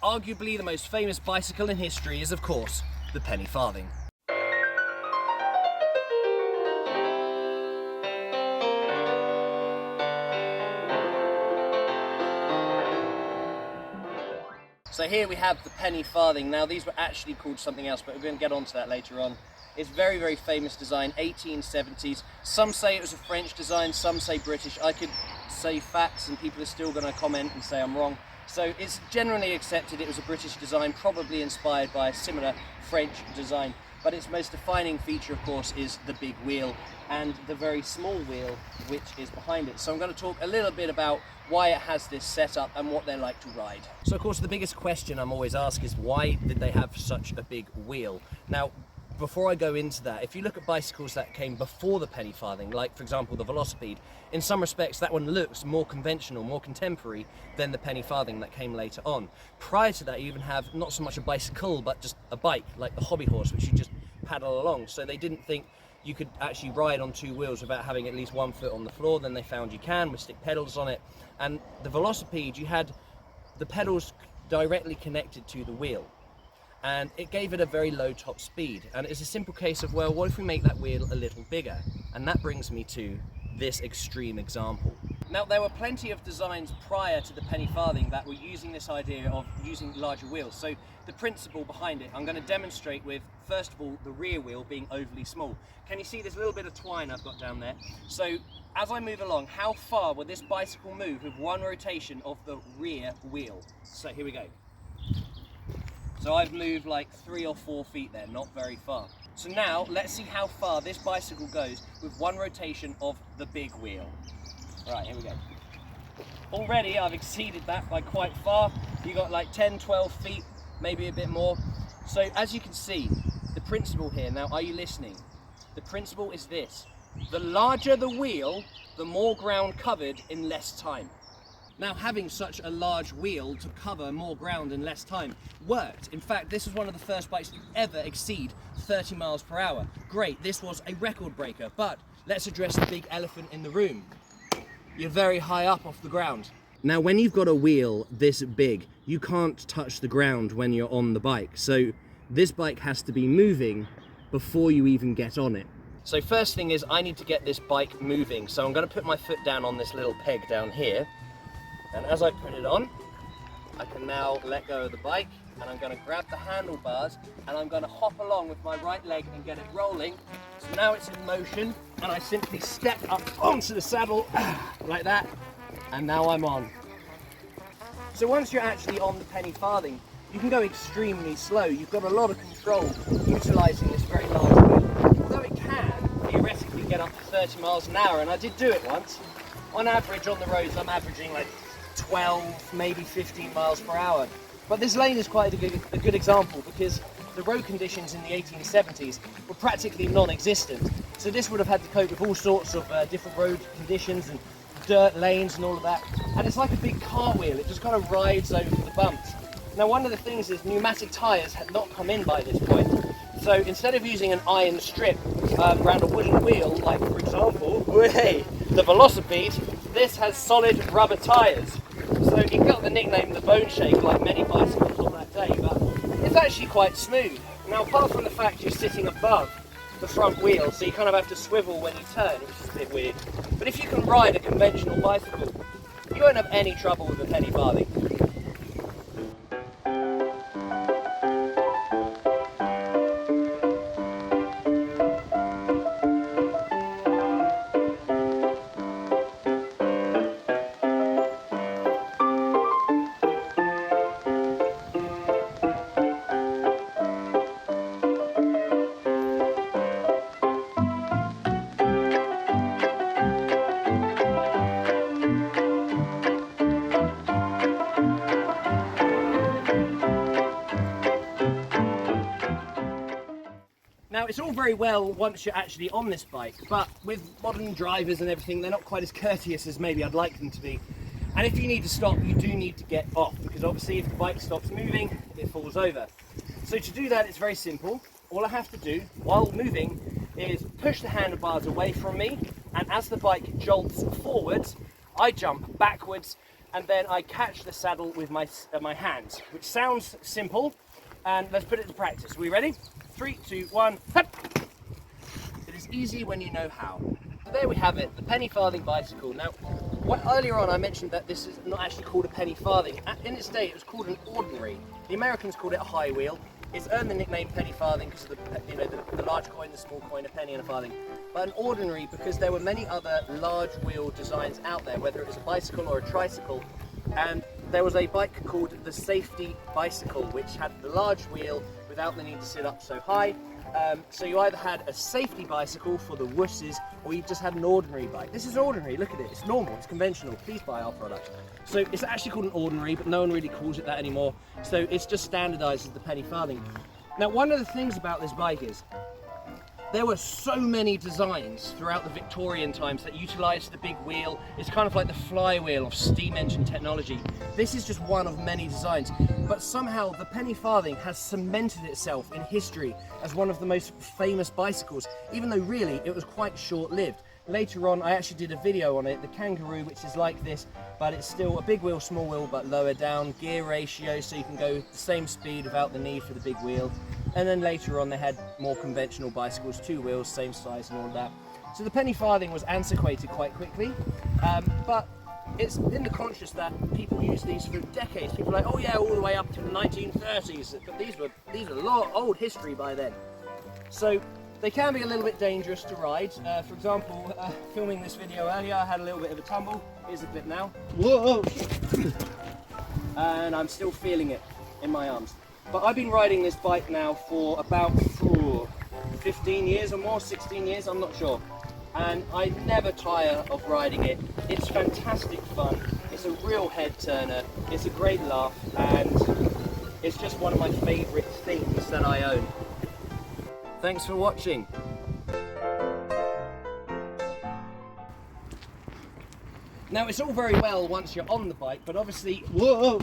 Arguably the most famous bicycle in history is, of course, the penny farthing. So here we have the penny farthing. Now these were actually called something else, but we're going to get onto that later on. It's very, very famous design, 1870s. Some say it was a French design, some say British. I could say facts and people are still going to comment and say I'm wrong. So it's generally accepted it was a British design, probably inspired by a similar French design. But its most defining feature, of course, is the big wheel and the very small wheel which is behind it. So I'm going to talk a little bit about why it has this setup and what they're like to ride. So of course the biggest question I'm always asked is why did they have such a big wheel? Now, before I go into that, if you look at bicycles that came before the penny farthing, like for example the Velocipede, in some respects that one looks more conventional, more contemporary than the penny farthing that came later on. Prior to that you even have not so much a bicycle but just a bike, like the hobby horse, which you just paddle along. So they didn't think you could actually ride on two wheels without having at least one foot on the floor. Then they found you can with stick pedals on it. And the Velocipede, you had the pedals directly connected to the wheel, and it gave it a very low top speed. And it's a simple case of, well, what if we make that wheel a little bigger? And that brings me to this extreme example. Now, there were plenty of designs prior to the penny farthing that were using this idea of using larger wheels. So the principle behind it, I'm going to demonstrate with, first of all, the rear wheel being overly small. Can you see this little bit of twine I've got down there? So as I move along, how far will this bicycle move with one rotation of the rear wheel? So here we go. So I've moved like 3 or 4 feet there, not very far. So now let's see how far this bicycle goes with one rotation of the big wheel. Right, here we go. Already I've exceeded that by quite far. You got like 10, 12 feet, maybe a bit more. So as you can see, the principle here, now are you listening? The principle is this: the larger the wheel, the more ground covered in less time. Now, having such a large wheel to cover more ground in less time worked. In fact, this was one of the first bikes to ever exceed 30 miles per hour. Great, this was a record breaker, but let's address the big elephant in the room. You're very high up off the ground. Now, when you've got a wheel this big, you can't touch the ground when you're on the bike. So this bike has to be moving before you even get on it. So first thing is I need to get this bike moving. So I'm going to put my foot down on this little peg down here. And as I put it on, I can now let go of the bike, and I'm going to grab the handlebars and I'm going to hop along with my right leg and get it rolling. So now it's in motion, and I simply step up onto the saddle like that, and now I'm on. So once you're actually on the penny farthing, you can go extremely slow. You've got a lot of control utilising this very large wheel. Although it can theoretically get up to 30 miles an hour, and I did do it once. On average on the roads I'm averaging like 12, maybe 15 miles per hour. But this lane is quite a good example, because the road conditions in the 1870s were practically non-existent. So this would have had to cope with all sorts of different road conditions and dirt lanes and all of that. And it's like a big cartwheel, it just kind of rides over the bumps. Now, one of the things is pneumatic tyres had not come in by this point. So instead of using an iron strip around a wooden wheel, like for example, the Velocipede, this has solid rubber tyres. So it got the nickname the Bone Shake, like many bicycles on that day, but it's actually quite smooth. Now, apart from the fact you're sitting above the front wheel, so you kind of have to swivel when you turn, which is a bit weird. But if you can ride a conventional bicycle, you won't have any trouble with a penny farthing. Now, it's all very well once you're actually on this bike, but with modern drivers and everything, they're not quite as courteous as maybe I'd like them to be. And if you need to stop, you do need to get off, because obviously if the bike stops moving, it falls over. So to do that, it's very simple. All I have to do while moving is push the handlebars away from me, and as the bike jolts forwards, I jump backwards and then I catch the saddle with my hands, which sounds simple, and let's put it to practice. Are we ready? 3, 2, 1, hop! It is easy when you know how. So there we have it, the penny farthing bicycle. Now, earlier on I mentioned that this is not actually called a penny farthing. In its day it was called an ordinary. The Americans called it a high wheel. It's earned the nickname penny farthing because of the large coin, the small coin, a penny and a farthing. But an ordinary because there were many other large wheel designs out there, whether it was a bicycle or a tricycle. And there was a bike called the safety bicycle, which had the large wheel without the need to sit up so high. So you either had a safety bicycle for the wusses, or you just had an ordinary bike. This is ordinary, look at it, it's normal, it's conventional, please buy our product. So it's actually called an ordinary, but no one really calls it that anymore. So it's just standardized as the penny farthing. Now, one of the things about this bike is, there were so many designs throughout the Victorian times that utilised the big wheel. It's kind of like the flywheel of steam engine technology. This is just one of many designs, but somehow the penny farthing has cemented itself in history as one of the most famous bicycles, even though really it was quite short-lived. Later on, I actually did a video on it, the Kangaroo, which is like this, but it's still a big wheel, small wheel, but lower down, gear ratio, so you can go the same speed without the need for the big wheel. And then later on, they had more conventional bicycles, 2 wheels, same size and all that. So the penny farthing was antiquated quite quickly, but it's in the conscious that people use these for decades. People are like, oh yeah, all the way up to the 1930s, but these are a lot old history by then. So they can be a little bit dangerous to ride. For example, filming this video earlier, I had a little bit of a tumble. Here's a clip now. Whoa! And I'm still feeling it in my arms. But I've been riding this bike now for about 15 years or more, 16 years, I'm not sure. And I never tire of riding it. It's fantastic fun. It's a real head turner. It's a great laugh, and it's just one of my favourite things that I own. Thanks for watching. Now, it's all very well once you're on the bike, but obviously, whoa!